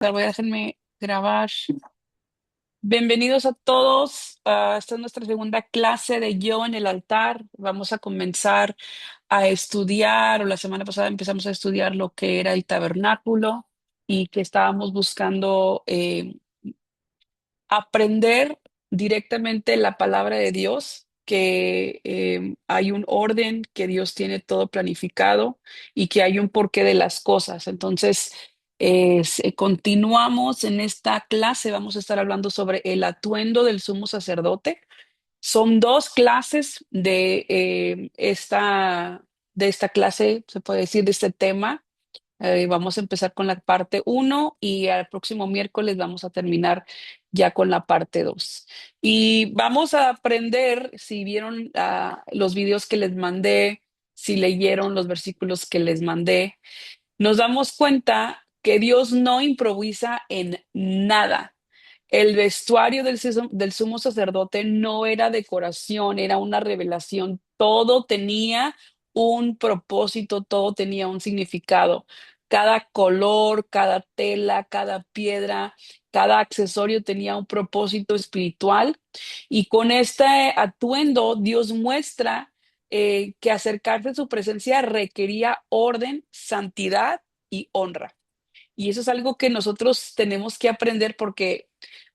Déjenme grabar. Bienvenidos a todos. Esta es nuestra segunda clase de Yo en el altar. Vamos a comenzar a estudiar, o la semana pasada empezamos a estudiar lo que era el tabernáculo y que estábamos buscando aprender directamente la palabra de Dios, que hay un orden, que Dios tiene todo planificado y que hay un porqué de las cosas. Entonces, continuamos en esta clase, vamos a estar hablando sobre el atuendo del sumo sacerdote. Son dos clases de esta clase, se puede decir, de este tema. Vamos a empezar con la parte uno y al próximo miércoles vamos a terminar ya con la parte 2. Y vamos a aprender, si vieron los videos que les mandé, si leyeron los versículos que les mandé, nos damos cuenta que Dios no improvisa en nada. El vestuario del sumo sacerdote no era decoración, era una revelación. Todo tenía un propósito, todo tenía un significado. Cada color, cada tela, cada piedra, cada accesorio tenía un propósito espiritual. Y con este atuendo, Dios muestra que acercarse a su presencia requería orden, santidad y honra. Y eso es algo que nosotros tenemos que aprender porque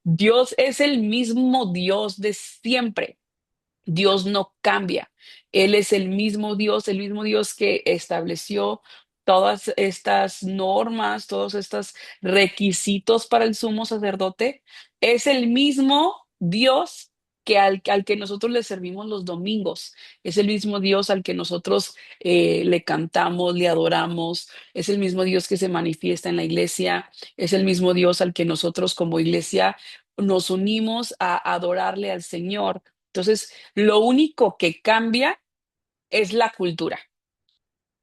Dios es el mismo Dios de siempre. Dios no cambia. Él es el mismo Dios que estableció todas estas normas, todos estos requisitos para el sumo sacerdote. Es el mismo Dios que al que nosotros le servimos los domingos. Es el mismo Dios al que nosotros le cantamos, le adoramos. Es el mismo Dios que se manifiesta en la iglesia. Es el mismo Dios al que nosotros como iglesia nos unimos a adorarle al Señor. Entonces, lo único que cambia es la cultura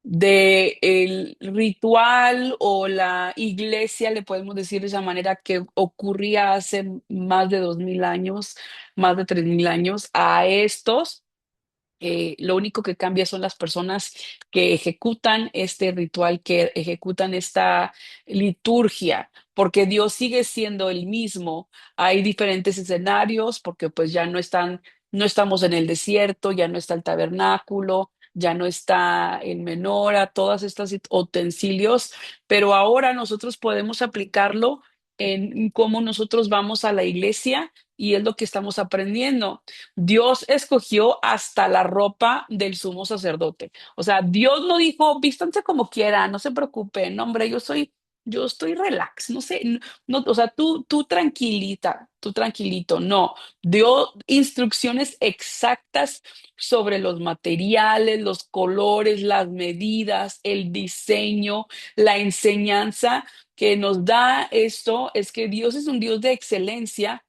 de el ritual o la iglesia, le podemos decir de esa manera, que ocurría hace más de 2000 años, más de 3000 años, a estos. Lo único que cambia son las personas que ejecutan este ritual, que ejecutan esta liturgia, porque Dios sigue siendo el mismo. Hay diferentes escenarios, porque pues ya no estamos en el desierto, ya no está el tabernáculo, ya no está el menora, todas estas utensilios, pero ahora nosotros podemos aplicarlo en cómo nosotros vamos a la iglesia y es lo que estamos aprendiendo. Dios escogió hasta la ropa del sumo sacerdote. O sea, Dios no dijo, vístanse como quieran, no se preocupen, no, hombre, yo estoy relax, no sé, no, o sea, tú tranquilita, tú tranquilito, no, dio instrucciones exactas sobre los materiales, los colores, las medidas, el diseño, la enseñanza que nos da esto es que Dios es un Dios de excelencia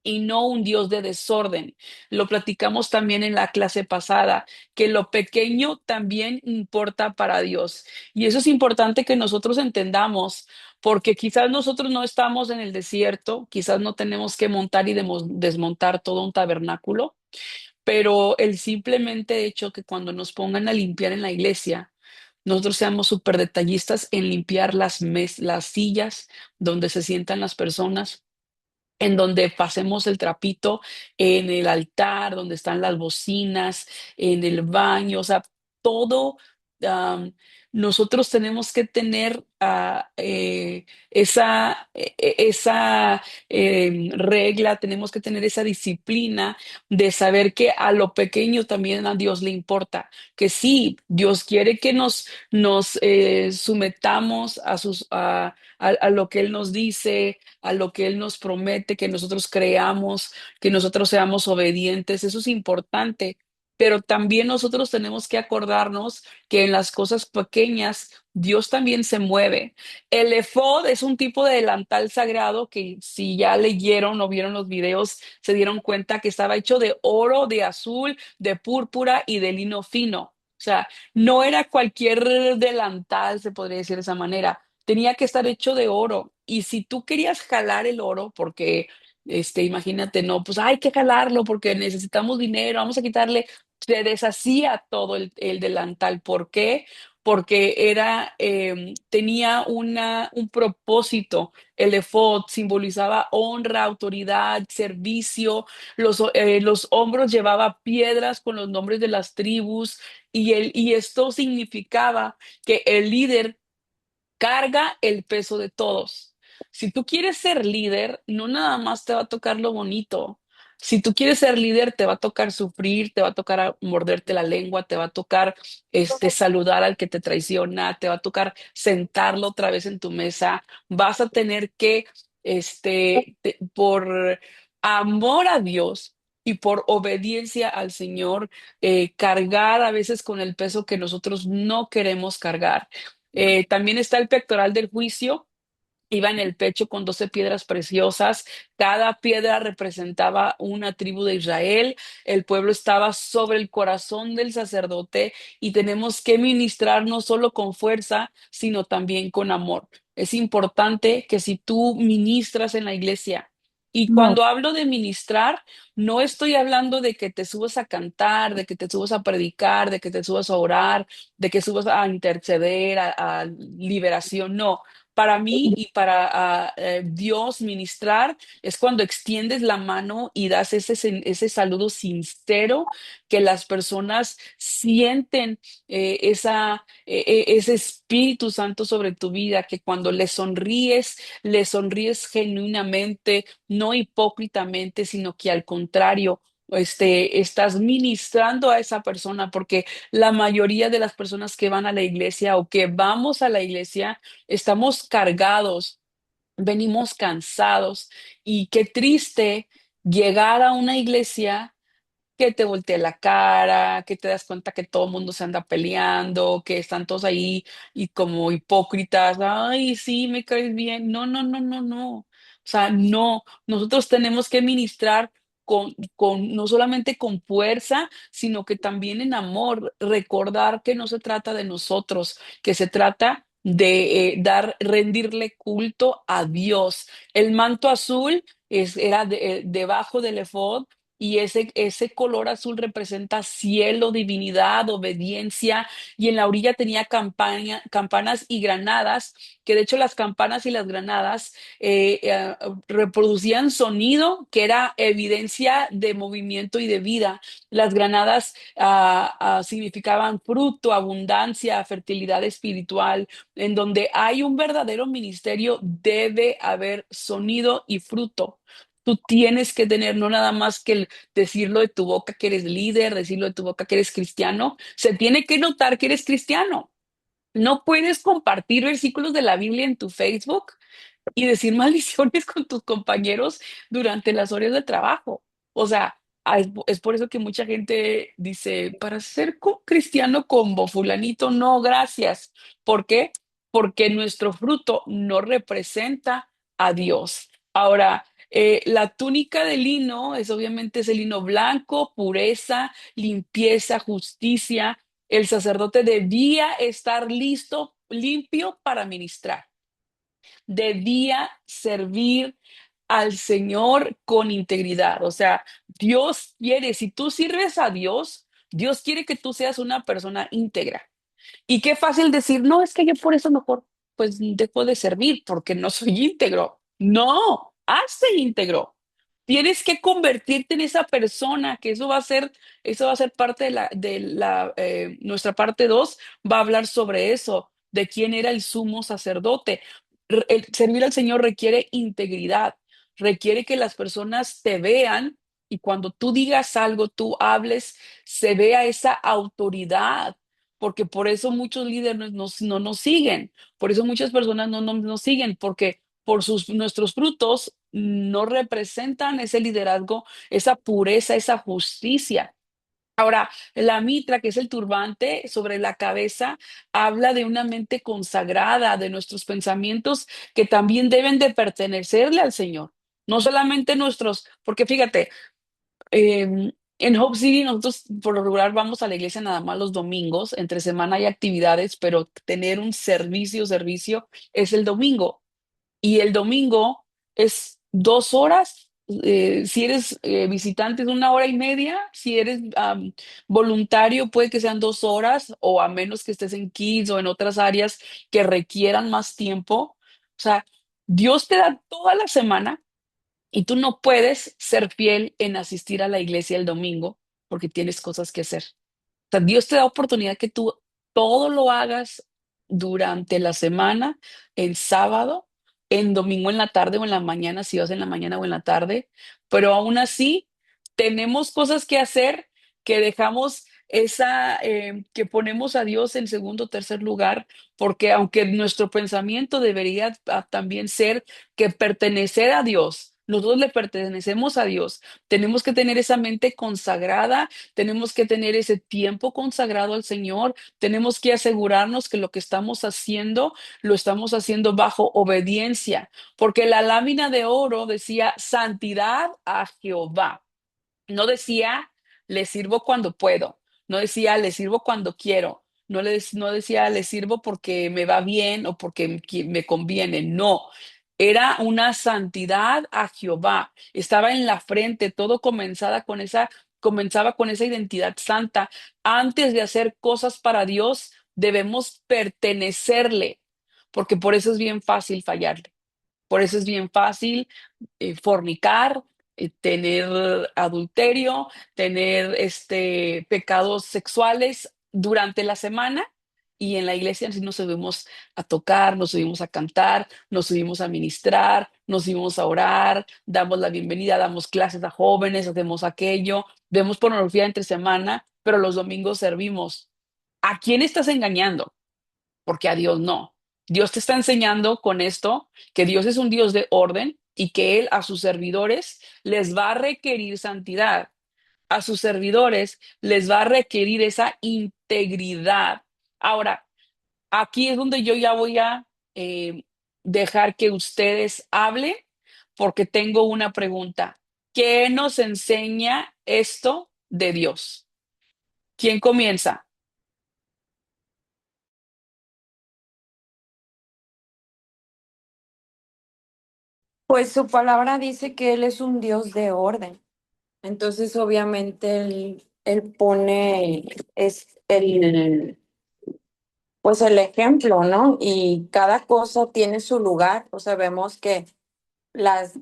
y no un Dios de desorden. Lo platicamos también en la clase pasada, que lo pequeño también importa para Dios. Y eso es importante que nosotros entendamos, porque quizás nosotros no estamos en el desierto, quizás no tenemos que montar y desmontar todo un tabernáculo, pero el simplemente hecho que cuando nos pongan a limpiar en la iglesia, nosotros seamos súper detallistas en limpiar las sillas donde se sientan las personas, en donde pasemos el trapito en el altar, donde están las bocinas, en el baño, o sea, todo. am, Nosotros tenemos que tener esa regla, tenemos que tener esa disciplina de saber que a lo pequeño también a Dios le importa, que sí, Dios quiere que nos sometamos a lo que Él nos dice, a lo que Él nos promete, que nosotros creamos, que nosotros seamos obedientes. Eso es importante. Pero también nosotros tenemos que acordarnos que en las cosas pequeñas Dios también se mueve. El efod es un tipo de delantal sagrado que si ya leyeron o vieron los videos, se dieron cuenta que estaba hecho de oro, de azul, de púrpura y de lino fino. O sea, no era cualquier delantal, se podría decir de esa manera. Tenía que estar hecho de oro. Y si tú querías jalar el oro, porque, imagínate, no, pues hay que jalarlo porque necesitamos dinero, vamos a quitarle, se deshacía todo el delantal. ¿Por qué? porque tenía un propósito. El efod simbolizaba honra, autoridad, servicio. Los hombros llevaba piedras con los nombres de las tribus y esto significaba que el líder carga el peso de todos. Si tú quieres ser líder, no nada más te va a tocar lo bonito. Si tú quieres ser líder, te va a tocar sufrir, te va a tocar morderte la lengua, te va a tocar saludar al que te traiciona, te va a tocar sentarlo otra vez en tu mesa. Vas a tener que, por amor a Dios y por obediencia al Señor, cargar a veces con el peso que nosotros no queremos cargar. También está el pectoral del juicio. Iba en el pecho con 12 piedras preciosas. Cada piedra representaba una tribu de Israel. El pueblo estaba sobre el corazón del sacerdote y tenemos que ministrar no solo con fuerza, sino también con amor. Es importante que si tú ministras en la iglesia, y No, cuando hablo de ministrar, no estoy hablando de que te subas a cantar, de que te subas a predicar, de que te subas a orar, de que subas a interceder, a liberación, no. Para mí y para Dios ministrar es cuando extiendes la mano y das ese saludo sincero que las personas sienten ese Espíritu Santo sobre tu vida, que cuando le sonríes genuinamente, no hipócritamente, sino que al contrario, estás ministrando a esa persona, porque la mayoría de las personas que van a la iglesia o que vamos a la iglesia, estamos cargados, venimos cansados y qué triste llegar a una iglesia que te voltea la cara, que te das cuenta que todo el mundo se anda peleando, que están todos ahí y como hipócritas, ay, sí, me caes bien. No, no, no, no, no. O sea, no, nosotros tenemos que ministrar no solamente con fuerza, sino que también en amor, recordar que no se trata de nosotros, que se trata de rendirle culto a Dios. El manto azul era debajo del efod y ese color azul representa cielo, divinidad, obediencia. Y en la orilla tenía campanas y granadas, que de hecho las campanas y las granadas reproducían sonido que era evidencia de movimiento y de vida. Las granadas significaban fruto, abundancia, fertilidad espiritual. En donde hay un verdadero ministerio, debe haber sonido y fruto. Tú tienes que tener no nada más que decirlo de tu boca que eres líder, decirlo de tu boca que eres cristiano. Se tiene que notar que eres cristiano. No puedes compartir versículos de la Biblia en tu Facebook y decir maldiciones con tus compañeros durante las horas de trabajo. O sea, es por eso que mucha gente dice, para ser cristiano como fulanito, no, gracias. ¿Por qué? Porque nuestro fruto no representa a Dios. Ahora, la túnica de lino es el lino blanco, pureza, limpieza, justicia. El sacerdote debía estar listo, limpio para ministrar, debía servir al Señor con integridad. O sea, Dios quiere, si tú sirves a Dios, Dios quiere que tú seas una persona íntegra. Y qué fácil decir, no, es que yo por eso mejor, pues dejo de servir porque no soy íntegro. No, hazte íntegro. Tienes que convertirte en esa persona, que eso va a ser parte nuestra parte 2 va a hablar sobre eso, de quién era el sumo sacerdote. El servir al Señor requiere integridad, requiere que las personas te vean y cuando tú digas algo, tú hables, se vea esa autoridad, porque por eso muchos líderes no nos siguen, por eso muchas personas no nos siguen, porque nuestros frutos no representan ese liderazgo, esa pureza, esa justicia. Ahora, la mitra, que es el turbante sobre la cabeza, habla de una mente consagrada, de nuestros pensamientos que también deben de pertenecerle al Señor. No solamente nuestros, porque fíjate, en Hope City nosotros por lo regular vamos a la iglesia nada más los domingos, entre semana hay actividades, pero tener un servicio es el domingo. Y el domingo es 2 horas si eres visitante es 1 hora y media, si eres voluntario puede que sean 2 horas o a menos que estés en Kids o en otras áreas que requieran más tiempo. O sea, Dios te da toda la semana y tú no puedes ser fiel en asistir a la iglesia el domingo porque tienes cosas que hacer. O sea, Dios te da oportunidad que tú todo lo hagas durante la semana, el sábado, en domingo en la tarde o en la mañana, si vas en la mañana o en la tarde, pero aún así tenemos cosas que hacer que dejamos que ponemos a Dios en segundo o tercer lugar, porque aunque nuestro pensamiento debería también ser que pertenecer a Dios, nosotros le pertenecemos a Dios, tenemos que tener esa mente consagrada, tenemos que tener ese tiempo consagrado al Señor, tenemos que asegurarnos que lo que estamos haciendo lo estamos haciendo bajo obediencia, porque la lámina de oro decía santidad a Jehová. No decía, le sirvo cuando puedo. No decía, le sirvo cuando quiero. No decía, le sirvo porque me va bien o porque me conviene. No, era una santidad a Jehová. Estaba en la frente, todo comenzaba con esa identidad santa. Antes de hacer cosas para Dios, debemos pertenecerle, porque por eso es bien fácil fallarle. Por eso es bien fácil fornicar, tener adulterio, tener pecados sexuales durante la semana y en la iglesia sí nos subimos a tocar, nos subimos a cantar, nos subimos a ministrar, nos subimos a orar, damos la bienvenida, damos clases a jóvenes, hacemos aquello, vemos pornografía entre semana, pero los domingos servimos. ¿A quién estás engañando? Porque a Dios no. Dios te está enseñando con esto que Dios es un Dios de orden y que Él a sus servidores les va a requerir santidad. A sus servidores les va a requerir esa integridad. Ahora, aquí es donde yo ya voy a dejar que ustedes hablen porque tengo una pregunta. ¿Qué nos enseña esto de Dios? ¿Quién comienza? Pues su palabra dice que Él es un Dios de orden. Entonces, obviamente, Él pone pues el ejemplo, ¿no? Y cada cosa tiene su lugar. O sea, vemos que las,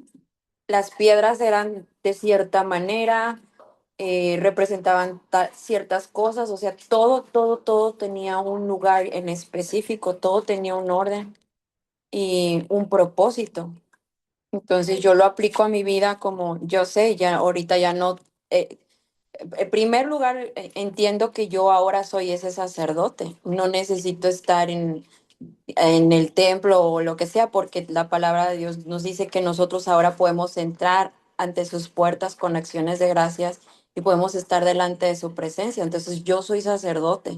las piedras eran de cierta manera, representaban ciertas cosas. O sea, todo tenía un lugar en específico, todo tenía un orden y un propósito. Entonces yo lo aplico a mi vida como yo sé, ya ahorita ya no, en primer lugar entiendo que yo ahora soy ese sacerdote, no necesito estar en el templo o lo que sea, porque la palabra de Dios nos dice que nosotros ahora podemos entrar ante sus puertas con acciones de gracias y podemos estar delante de su presencia. Entonces yo soy sacerdote.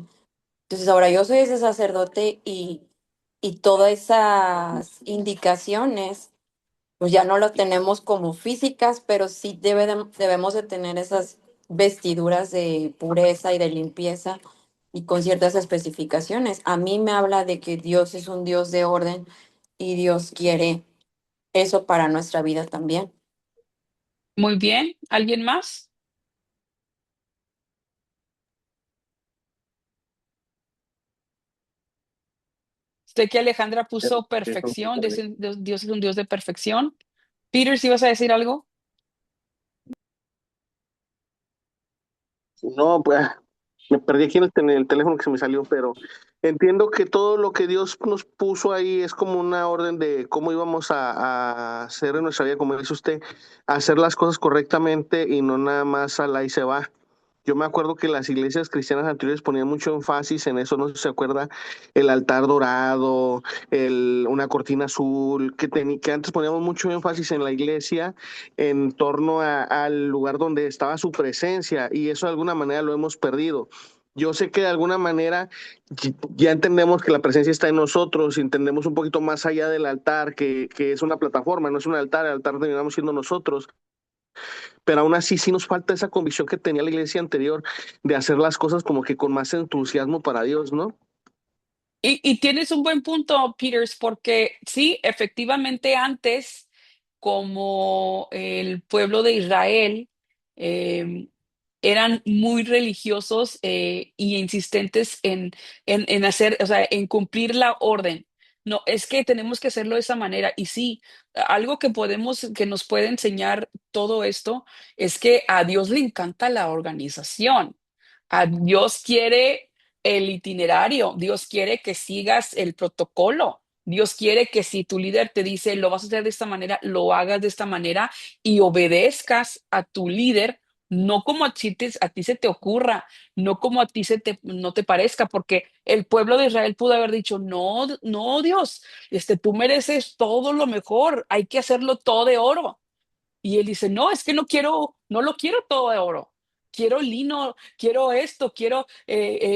Entonces ahora yo soy ese sacerdote y todas esas indicaciones pues ya no lo tenemos como físicas, pero sí debemos de tener esas vestiduras de pureza y de limpieza y con ciertas especificaciones. A mí me habla de que Dios es un Dios de orden y Dios quiere eso para nuestra vida también. Muy bien. ¿Alguien más? Sé que Alejandra puso perfección, Dios es un Dios de perfección. Peter, ¿si vas a decir algo? No, pues me perdí aquí en el teléfono que se me salió, pero entiendo que todo lo que Dios nos puso ahí es como una orden de cómo íbamos a hacer en nuestra vida, como dice usted, hacer las cosas correctamente y no nada más al ahí se va. Yo me acuerdo que las iglesias cristianas anteriores ponían mucho énfasis en eso, no sé si se acuerda, el altar dorado, una cortina azul, que antes poníamos mucho énfasis en la iglesia en torno al lugar donde estaba su presencia y eso de alguna manera lo hemos perdido. Yo sé que de alguna manera ya entendemos que la presencia está en nosotros, entendemos un poquito más allá del altar, que es una plataforma, no es un altar, el altar terminamos siendo nosotros, pero aún así sí nos falta esa convicción que tenía la iglesia anterior de hacer las cosas como que con más entusiasmo para Dios, ¿no? Y tienes un buen punto, Peters, porque sí, efectivamente antes como el pueblo de Israel eh, eran muy religiosos y insistentes en hacer, o sea, en cumplir la orden. No, es que tenemos que hacerlo de esa manera. Y sí, algo que que nos puede enseñar todo esto es que a Dios le encanta la organización. A Dios quiere el itinerario. Dios quiere que sigas el protocolo. Dios quiere que si tu líder te dice lo vas a hacer de esta manera, lo hagas de esta manera y obedezcas a tu líder, no como a ti se te ocurra, no como a ti no te parezca, porque el pueblo de Israel pudo haber dicho, no, no, Dios, tú mereces todo lo mejor, hay que hacerlo todo de oro. Y él dice, no, es que no quiero, no lo quiero todo de oro. Quiero lino, quiero esto, quiero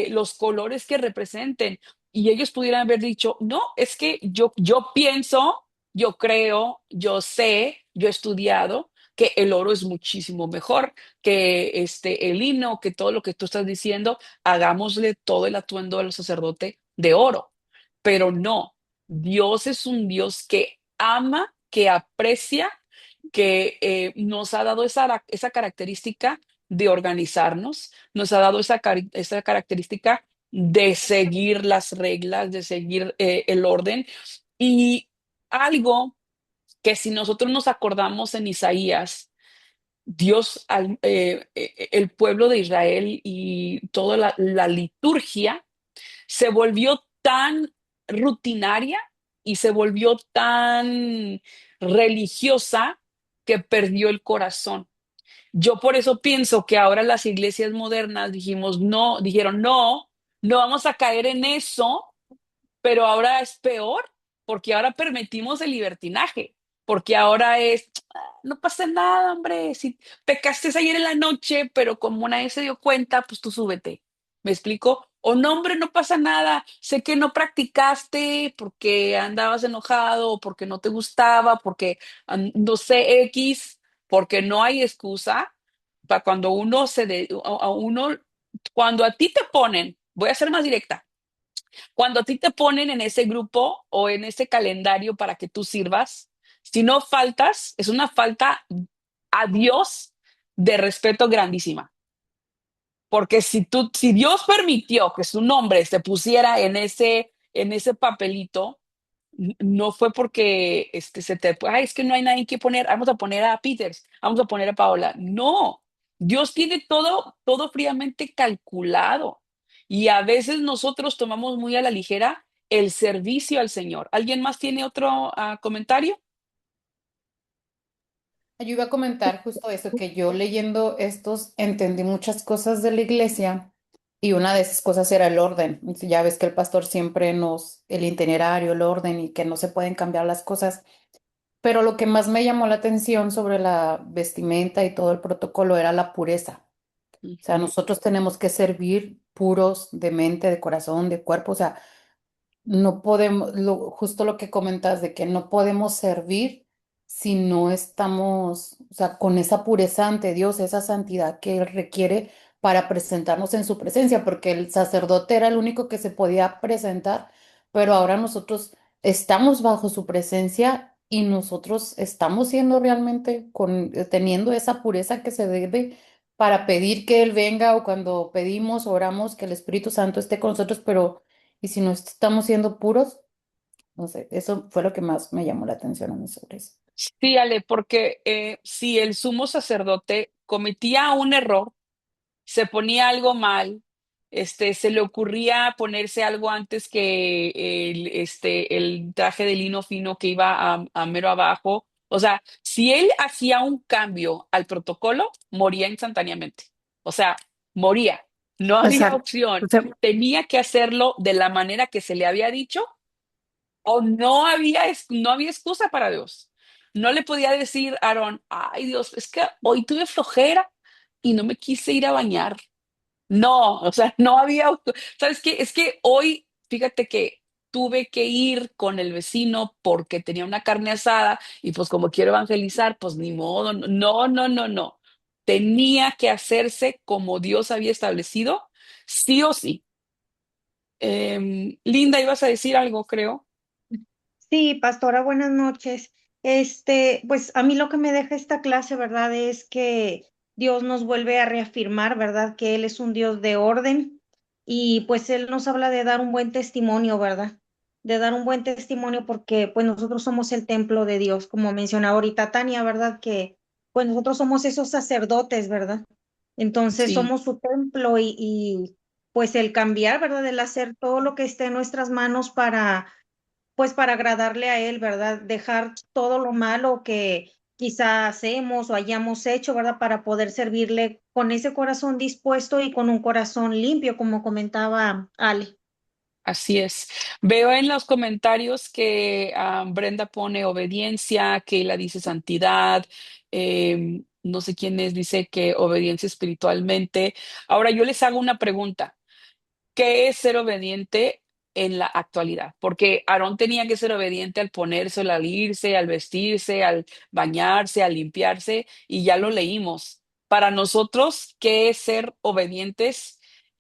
los colores que representen. Y ellos pudieran haber dicho, no, es que yo pienso, yo creo, yo sé, yo he estudiado que el oro es muchísimo mejor que el lino, que todo lo que tú estás diciendo, hagámosle todo el atuendo al sacerdote de oro. Pero no, Dios es un Dios que ama, que aprecia, que nos ha dado esa característica de organizarnos, nos ha dado esa característica de seguir las reglas, de seguir el orden. Y algo que si nosotros nos acordamos en Isaías, Dios, el pueblo de Israel y toda la liturgia se volvió tan rutinaria y se volvió tan religiosa que perdió el corazón. Yo por eso pienso que ahora las iglesias modernas dijeron, no, no vamos a caer en eso, pero ahora es peor, porque ahora permitimos el libertinaje, porque ahora es, no pasa nada, hombre, si pecaste ayer en la noche, pero como nadie se dio cuenta, pues tú súbete. ¿Me explico? O no, hombre, no pasa nada, sé que no practicaste porque andabas enojado, o porque no te gustaba, porque no sé, X, porque no hay excusa para cuando cuando a ti te ponen, voy a ser más directa, cuando a ti te ponen en ese grupo o en ese calendario para que tú sirvas, si no faltas, es una falta a Dios de respeto grandísima. Porque si Dios permitió que su nombre se pusiera en ese papelito, no fue porque ay, es que no hay nadie que poner, vamos a poner a Peters, vamos a poner a Paola. No, Dios tiene todo fríamente calculado y a veces nosotros tomamos muy a la ligera el servicio al Señor. ¿Alguien más tiene otro comentario? Yo iba a comentar justo eso, que yo leyendo estos entendí muchas cosas de la iglesia y una de esas cosas era el orden. Ya ves que el pastor siempre el itinerario, el orden y que no se pueden cambiar las cosas. Pero lo que más me llamó la atención sobre la vestimenta y todo el protocolo era la pureza. O sea, Ujú. nosotros tenemos que servir puros de mente, de corazón, de cuerpo. O sea, no podemos, justo lo que comentas de que no podemos servir si no estamos, o sea, con esa pureza ante Dios, esa santidad que Él requiere para presentarnos en su presencia, porque el sacerdote era el único que se podía presentar, pero ahora nosotros estamos bajo su presencia y nosotros estamos siendo realmente teniendo esa pureza que se debe para pedir que Él venga o cuando pedimos, oramos que el Espíritu Santo esté con nosotros, pero y si no estamos siendo puros, no sé, eso fue lo que más me llamó la atención a mí sobre eso. Sí, Ale, porque si el sumo sacerdote cometía un error, se ponía algo mal, se le ocurría ponerse algo antes que el traje de lino fino que iba a mero abajo. O sea, si él hacía un cambio al protocolo, moría instantáneamente. O sea, moría. No había Exacto. opción. O sea, Tenía que hacerlo de la manera que se le había dicho o no había excusa para Dios. No le podía decir a Aarón, ay Dios, es que hoy tuve flojera y no me quise ir a bañar. No, o sea, no había, ¿sabes qué? Es que hoy, fíjate que tuve que ir con el vecino porque tenía una carne asada y pues como quiero evangelizar, pues ni modo, no, no, no, no. Tenía que hacerse como Dios había establecido, sí o sí. Linda, ibas a decir algo, creo. Sí, pastora, buenas noches. Pues a mí lo que me deja esta clase, ¿verdad? Es que Dios nos vuelve a reafirmar, ¿verdad? Que Él es un Dios de orden y pues Él nos habla de dar un buen testimonio, ¿verdad? De dar un buen testimonio porque pues nosotros somos el templo de Dios, como mencionaba ahorita Tania, ¿verdad? Que pues nosotros somos esos sacerdotes, ¿verdad? Entonces Sí. somos su templo y pues el cambiar, ¿verdad? El hacer todo lo que esté en nuestras manos para pues para agradarle a Él, ¿verdad? Dejar todo lo malo que quizá hacemos o hayamos hecho, ¿verdad? Para poder servirle con ese corazón dispuesto y con un corazón limpio, como comentaba Ale. Así es. Veo en los comentarios que Brenda pone obediencia, que la dice santidad, no sé quién es, dice que obediencia espiritualmente. Ahora yo les hago una pregunta. ¿Qué es ser obediente en la actualidad? Porque Aarón tenía que ser obediente al ponerse, al irse, al vestirse, al bañarse, al limpiarse, y ya lo leímos. Para nosotros, ¿qué es ser obedientes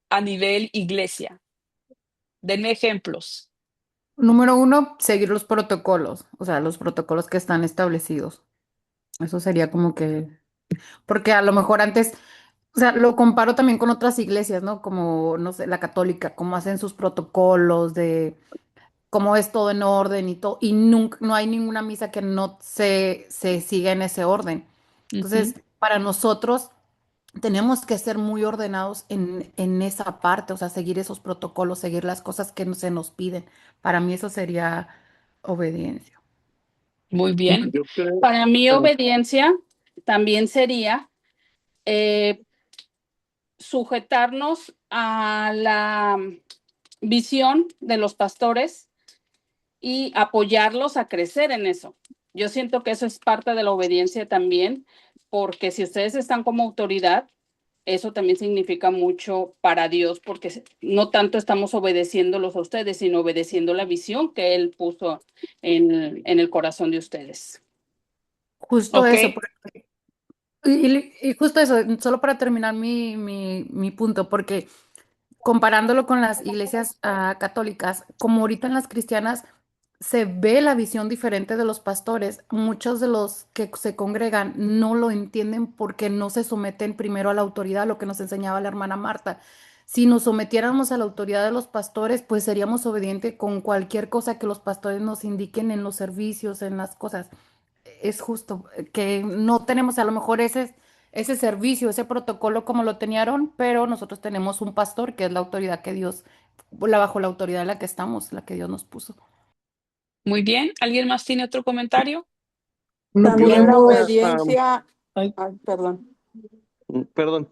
a nivel iglesia? Denme ejemplos. Número uno, seguir los protocolos, o sea, los protocolos que están establecidos. Eso sería como que, porque a lo mejor antes, o sea, lo comparo también con otras iglesias, ¿no? Como, no sé, la católica, cómo hacen sus protocolos de cómo es todo en orden y todo, y nunca, no hay ninguna misa que no se siga en ese orden. Ujú. Entonces, para nosotros tenemos que ser muy ordenados en esa parte, o sea, seguir esos protocolos, seguir las cosas que se nos piden. Para mí eso sería obediencia. Muy bien. Yo creo, Para mí, perdón. obediencia también sería eh, sujetarnos a la visión de los pastores y apoyarlos a crecer en eso. Yo siento que eso es parte de la obediencia también, porque si ustedes están como autoridad, eso también significa mucho para Dios, porque no tanto estamos obedeciéndolos a ustedes, sino obedeciendo la visión que Él puso en el corazón de ustedes. Justo Ok. eso, y justo eso, solo para terminar mi punto, porque comparándolo con las iglesias católicas, como ahorita en las cristianas se ve la visión diferente de los pastores, muchos de los que se congregan no lo entienden porque no se someten primero a la autoridad, lo que nos enseñaba la hermana Marta. Si nos sometiéramos a la autoridad de los pastores, pues seríamos obedientes con cualquier cosa que los pastores nos indiquen en los servicios, en las cosas. Es justo que no tenemos a lo mejor ese servicio, ese protocolo como lo tenían, pero nosotros tenemos un pastor que es la autoridad que Dios, bajo la autoridad en la que estamos, la que Dios nos puso. Muy bien. ¿Alguien más tiene otro comentario? No También la podemos, obediencia, ay, ay, perdón. Perdón.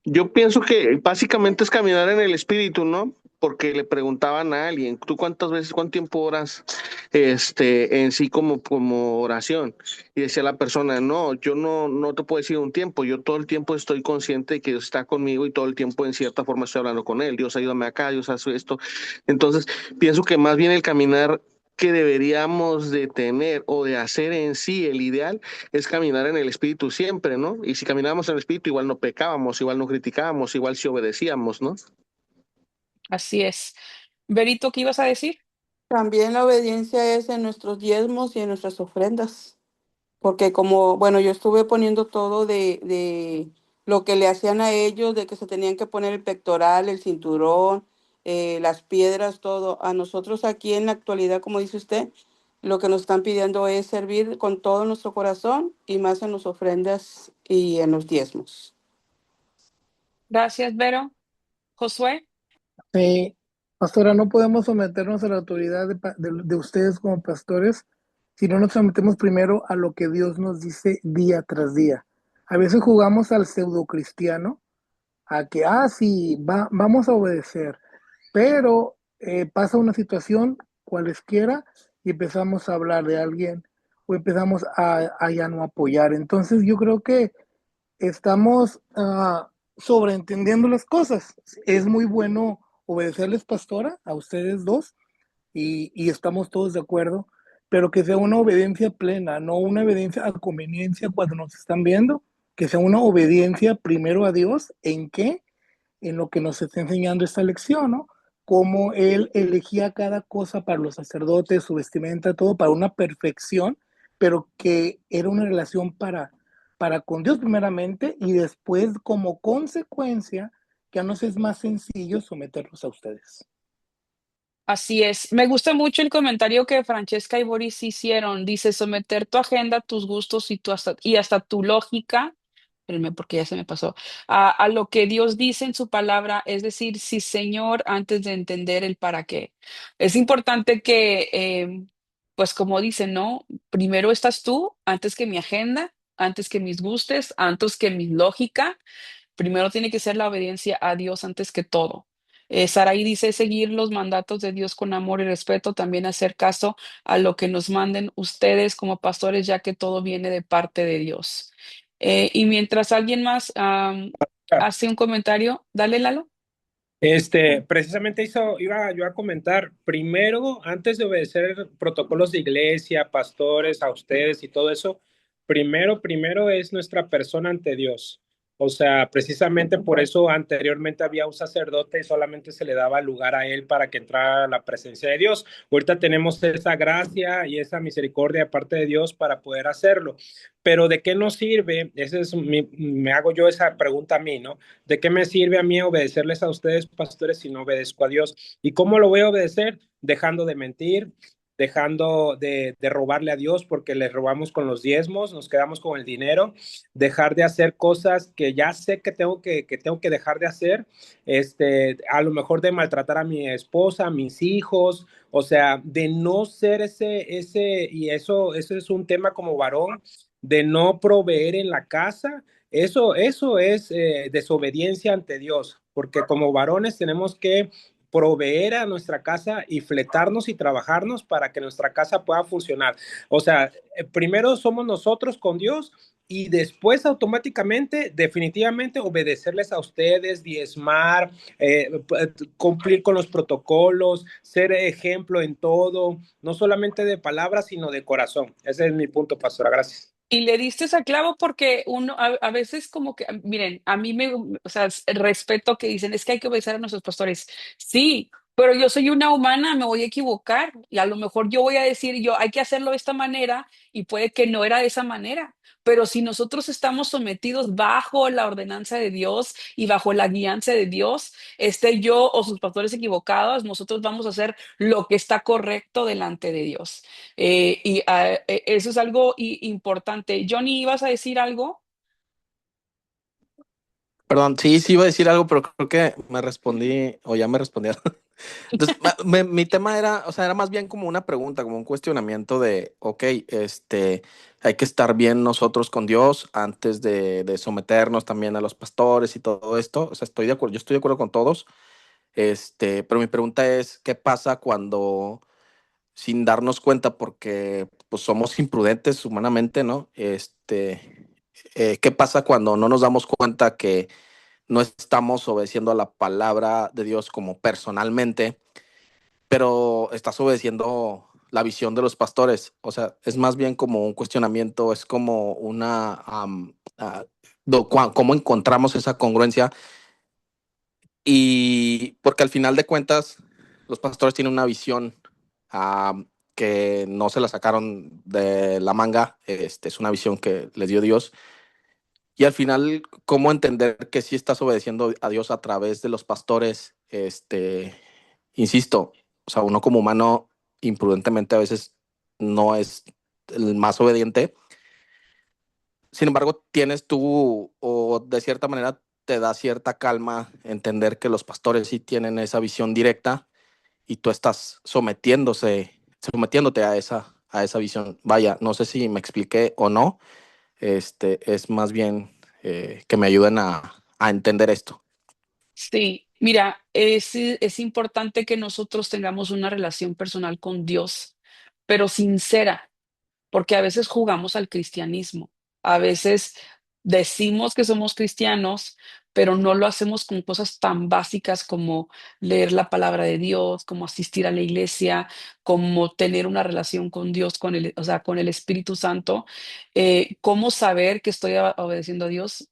Yo pienso que básicamente es caminar en el espíritu, ¿no? Porque le preguntaban a alguien, ¿tú cuántas veces, cuánto tiempo oras en sí como oración? Y decía la persona, no, yo no te puedo decir un tiempo, yo todo el tiempo estoy consciente de que Dios está conmigo y todo el tiempo en cierta forma estoy hablando con Él. Dios ayúdame acá, Dios hace esto. Entonces, pienso que más bien el caminar que deberíamos de tener o de hacer en sí, el ideal es caminar en el espíritu siempre, ¿no? Y si caminábamos en el espíritu, igual no pecábamos, igual no criticábamos, igual si obedecíamos, ¿no? Así es. Berito, ¿qué ibas a decir? también la obediencia es en nuestros diezmos y en nuestras ofrendas, porque como, bueno, yo estuve poniendo todo de lo que le hacían a ellos, de que se tenían que poner el pectoral, el cinturón, las piedras, todo. A nosotros aquí en la actualidad, como dice usted, lo que nos están pidiendo es servir con todo nuestro corazón y más en las ofrendas y en los diezmos. Gracias, Vero. Josué. Pastora, no podemos someternos a la autoridad de ustedes como pastores si no nos sometemos primero a lo que Dios nos dice día tras día. A veces jugamos al pseudo cristiano, a que, sí, vamos a obedecer, pero pasa una situación cualesquiera y empezamos a hablar de alguien o empezamos a ya no apoyar. Entonces yo creo que estamos sobreentendiendo las cosas. Es muy bueno obedecerles, pastora, a ustedes dos, y estamos todos de acuerdo, pero que sea una obediencia plena, no una obediencia a conveniencia cuando nos están viendo, que sea una obediencia primero a Dios. ¿En qué? En lo que nos está enseñando esta lección, ¿no? Cómo Él elegía cada cosa para los sacerdotes, su vestimenta, todo para una perfección, pero que era una relación para con Dios primeramente y después como consecuencia que ya nos es más sencillo someterlos a ustedes. Así es. Me gusta mucho el comentario que Francesca y Boris hicieron. Dice, someter tu agenda, tus gustos y hasta tu lógica, espérenme porque ya se me pasó, a lo que Dios dice en su palabra, es decir, sí, Señor, antes de entender el para qué. Es importante que, pues como dicen, ¿no? Primero estás tú, antes que mi agenda, antes que mis gustes, antes que mi lógica. Primero tiene que ser la obediencia a Dios antes que todo. Saraí dice seguir los mandatos de Dios con amor y respeto, también hacer caso a lo que nos manden ustedes como pastores, ya que todo viene de parte de Dios. Y mientras alguien más hace un comentario, dale, Lalo. Precisamente iba yo a comentar, primero, antes de obedecer protocolos de iglesia, pastores, a ustedes y todo eso, primero es nuestra persona ante Dios. O sea, precisamente por eso anteriormente había un sacerdote y solamente se le daba lugar a él para que entrara a la presencia de Dios. Ahorita tenemos esa gracia y esa misericordia de parte de Dios para poder hacerlo. Pero ¿de qué nos sirve? Me hago yo esa pregunta a mí, ¿no? ¿De qué me sirve a mí obedecerles a ustedes, pastores, si no obedezco a Dios? ¿Y cómo lo voy a obedecer? Dejando de mentir, dejando de robarle a Dios porque le robamos con los diezmos, nos quedamos con el dinero, dejar de hacer cosas que ya sé que tengo que dejar de hacer, a lo mejor de maltratar a mi esposa, a mis hijos, o sea, de no ser y eso es un tema como varón, de no proveer en la casa. Eso es desobediencia ante Dios, porque como varones tenemos que proveer a nuestra casa y fletarnos y trabajarnos para que nuestra casa pueda funcionar. O sea, primero somos nosotros con Dios y después automáticamente, definitivamente, obedecerles a ustedes, diezmar, cumplir con los protocolos, ser ejemplo en todo, no solamente de palabras, sino de corazón. Ese es mi punto, pastora. Gracias. Y le diste ese clavo porque uno a veces como que, miren, a mí o sea, respeto que dicen, es que hay que obedecer a nuestros pastores. Sí, pero yo soy una humana, me voy a equivocar y a lo mejor yo voy a decir, yo hay que hacerlo de esta manera y puede que no era de esa manera. Pero si nosotros estamos sometidos bajo la ordenanza de Dios y bajo la guianza de Dios, esté yo o sus pastores equivocados, nosotros vamos a hacer lo que está correcto delante de Dios. Eso es algo importante. Johnny, ¿ibas a decir algo? Perdón, sí, sí iba a decir algo, pero creo que me respondí, o ya me respondieron. Entonces, mi tema era, o sea, era más bien como una pregunta, como un cuestionamiento de, ok, hay que estar bien nosotros con Dios antes de someternos también a los pastores y todo esto. O sea, estoy de acuerdo, yo estoy de acuerdo con todos. Pero mi pregunta es, ¿qué pasa cuando sin darnos cuenta, porque pues somos imprudentes humanamente, ¿no? ¿Qué pasa cuando no nos damos cuenta que no estamos obedeciendo a la palabra de Dios como personalmente, pero estás obedeciendo la visión de los pastores? O sea, es más bien como un cuestionamiento, es como una... ¿cómo encontramos esa congruencia? Y porque al final de cuentas, los pastores tienen una visión que no se la sacaron de la manga, es una visión que les dio Dios. Y al final, ¿cómo entender que sí estás obedeciendo a Dios a través de los pastores? Insisto, o sea, uno como humano imprudentemente a veces no es el más obediente. Sin embargo, tienes tú, o de cierta manera te da cierta calma entender que los pastores sí tienen esa visión directa y tú estás sometiéndote a esa visión. Vaya, no sé si me expliqué o no. Es más bien que me ayuden a entender esto. Sí, mira, es importante que nosotros tengamos una relación personal con Dios, pero sincera, porque a veces jugamos al cristianismo, a veces decimos que somos cristianos, pero no lo hacemos con cosas tan básicas como leer la palabra de Dios, como asistir a la iglesia, como tener una relación con Dios, o sea, con el Espíritu Santo. ¿Cómo saber que estoy obedeciendo a Dios?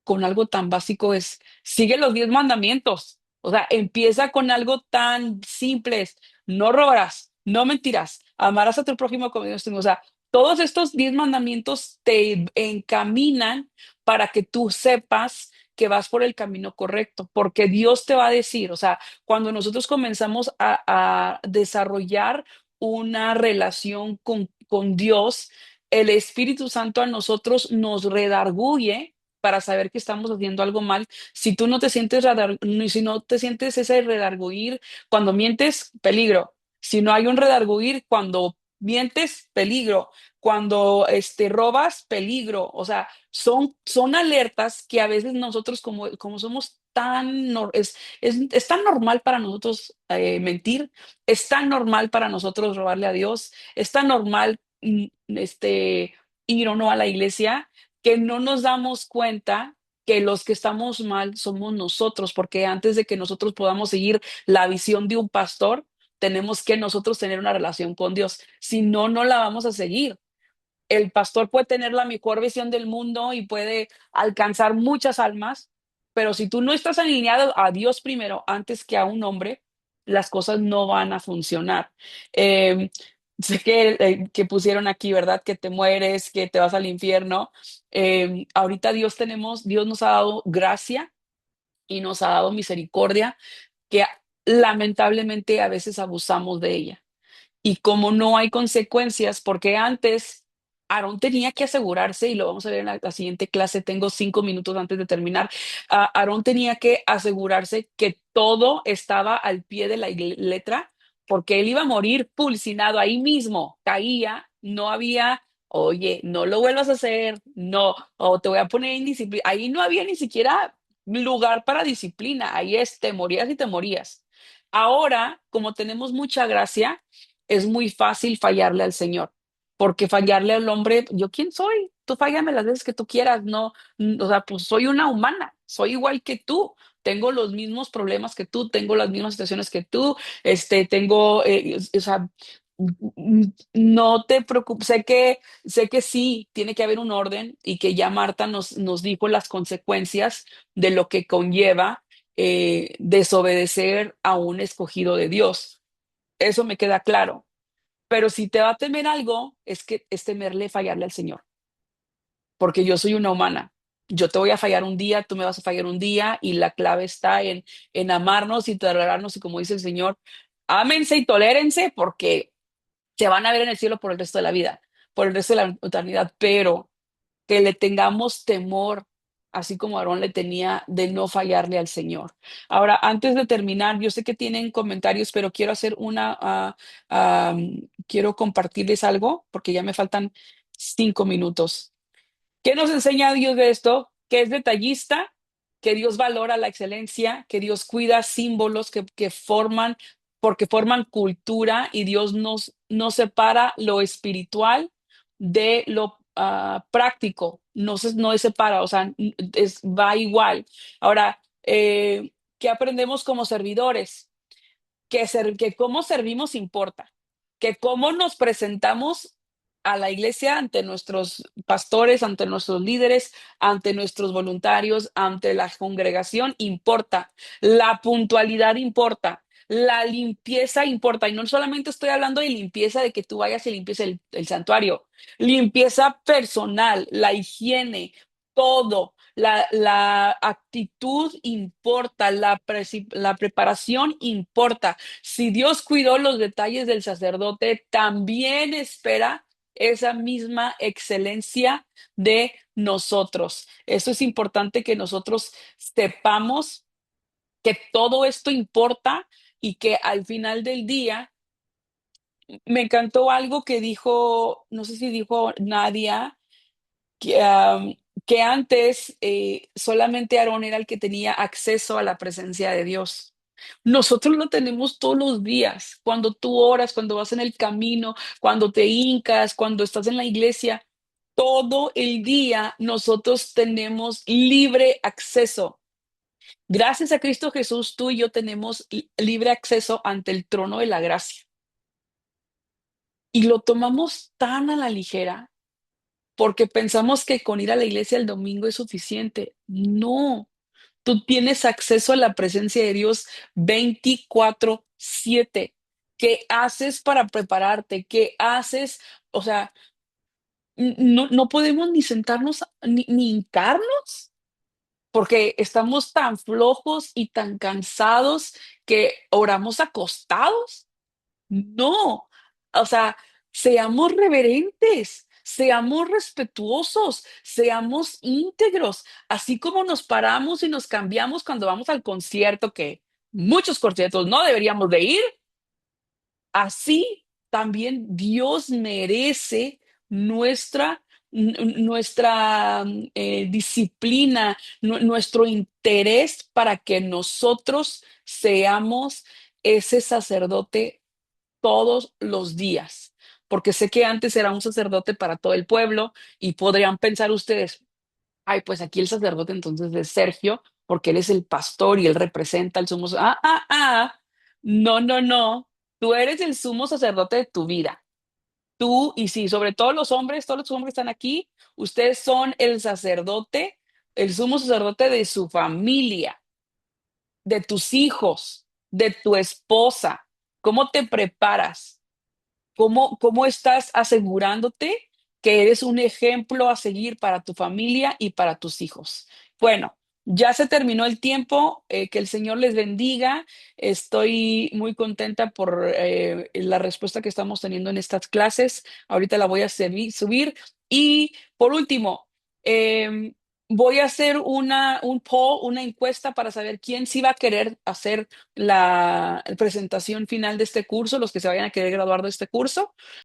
Con algo tan básico es, sigue los 10 mandamientos. O sea, empieza con algo tan simple, no robarás, no mentirás, amarás a tu prójimo como Dios mismo. O sea, todos estos 10 mandamientos te encaminan para que tú sepas que vas por el camino correcto, porque Dios te va a decir, o sea, cuando nosotros comenzamos a desarrollar una relación con Dios, el Espíritu Santo a nosotros nos redarguye para saber que estamos haciendo algo mal. Si tú no te sientes si no te sientes ese redarguir, cuando mientes, peligro. Si no hay un redarguir, cuando mientes, peligro. Cuando robas, peligro. O sea, son alertas que a veces nosotros como somos tan, es tan normal para nosotros mentir, es tan normal para nosotros robarle a Dios, es tan normal ir o no a la iglesia, que no nos damos cuenta que los que estamos mal somos nosotros, porque antes de que nosotros podamos seguir la visión de un pastor, tenemos que nosotros tener una relación con Dios. Si no, no la vamos a seguir. El pastor puede tener la mejor visión del mundo y puede alcanzar muchas almas, pero si tú no estás alineado a Dios primero antes que a un hombre, las cosas no van a funcionar. Eh, Sé que pusieron aquí, ¿verdad? Que te mueres, que te vas al infierno. Ahorita Dios nos ha dado gracia y nos ha dado misericordia, que lamentablemente a veces abusamos de ella. Y como no hay consecuencias, porque antes Aarón tenía que asegurarse, y lo vamos a ver en la siguiente clase, tengo 5 minutos antes de terminar, Aarón tenía que asegurarse que todo estaba al pie de la letra, porque él iba a morir pulsinado ahí mismo, caía, no había, oye, no lo vuelvas a hacer, no, o te voy a poner en disciplina, ahí no había ni siquiera lugar para disciplina, ahí te morías y te morías. Ahora, como tenemos mucha gracia, es muy fácil fallarle al Señor, porque fallarle al hombre, ¿yo quién soy? Tú fállame las veces que tú quieras, no, o sea, pues soy una humana, soy igual que tú, tengo los mismos problemas que tú, tengo las mismas situaciones que tú, tengo, o sea, no te preocupes, sé que sí, tiene que haber un orden y que ya Marta nos dijo las consecuencias de lo que conlleva desobedecer a un escogido de Dios. Eso me queda claro. Pero si te va a temer algo, es temerle fallarle al Señor, porque yo soy una humana. Yo te voy a fallar un día, tú me vas a fallar un día, y la clave está en amarnos y tolerarnos, y como dice el Señor, ámense y tolérense, porque se van a ver en el cielo por el resto de la vida, por el resto de la eternidad, pero que le tengamos temor, así como Aarón le tenía, de no fallarle al Señor. Ahora, antes de terminar, yo sé que tienen comentarios, pero quiero hacer quiero compartirles algo, porque ya me faltan 5 minutos. ¿Qué nos enseña Dios de esto? Que es detallista, que Dios valora la excelencia, que Dios cuida símbolos que forman, porque forman cultura, y Dios nos separa lo espiritual de lo práctico, no separa, o sea, va igual. Ahora, ¿qué aprendemos como servidores? Que cómo servimos importa, que cómo nos presentamos a la iglesia ante nuestros pastores, ante nuestros líderes, ante nuestros voluntarios, ante la congregación importa, la puntualidad importa. La limpieza importa, y no solamente estoy hablando de limpieza de que tú vayas y limpies el santuario, limpieza personal, la higiene, todo, la actitud importa, la preparación importa. Si Dios cuidó los detalles del sacerdote, también espera esa misma excelencia de nosotros. Eso es importante, que nosotros sepamos que todo esto importa, y que al final del día, me encantó algo que dijo, no sé si dijo Nadia, que antes solamente Aarón era el que tenía acceso a la presencia de Dios. Nosotros lo tenemos todos los días, cuando tú oras, cuando vas en el camino, cuando te hincas, cuando estás en la iglesia, todo el día nosotros tenemos libre acceso. Gracias a Cristo Jesús, tú y yo tenemos libre acceso ante el trono de la gracia. Y lo tomamos tan a la ligera, porque pensamos que con ir a la iglesia el domingo es suficiente. No, tú tienes acceso a la presencia de Dios 24/7. ¿Qué haces para prepararte? ¿Qué haces? O sea, no podemos ni sentarnos, ni hincarnos, porque estamos tan flojos y tan cansados que oramos acostados. No, o sea, seamos reverentes, seamos respetuosos, seamos íntegros, así como nos paramos y nos cambiamos cuando vamos al concierto, que muchos conciertos no deberíamos de ir. Así también Dios merece nuestra, disciplina, nuestro interés para que nosotros seamos ese sacerdote todos los días. Porque sé que antes era un sacerdote para todo el pueblo y podrían pensar ustedes, ay, pues aquí el sacerdote entonces es Sergio, porque él es el pastor y él representa el sumo. No, no, no. Tú eres el sumo sacerdote de tu vida. Tú, y sí, sobre todo todos los hombres que están aquí, ustedes son el sacerdote, el sumo sacerdote de su familia, de tus hijos, de tu esposa. ¿Cómo te preparas? ¿Cómo estás asegurándote que eres un ejemplo a seguir para tu familia y para tus hijos? Bueno, ya se terminó el tiempo, que el Señor les bendiga. Estoy muy contenta por la respuesta que estamos teniendo en estas clases. Ahorita la voy a subir. Y por último, eh, voy a hacer un poll, una encuesta para saber quién sí va a querer hacer la presentación final de este curso, los que se vayan a querer graduar de este curso.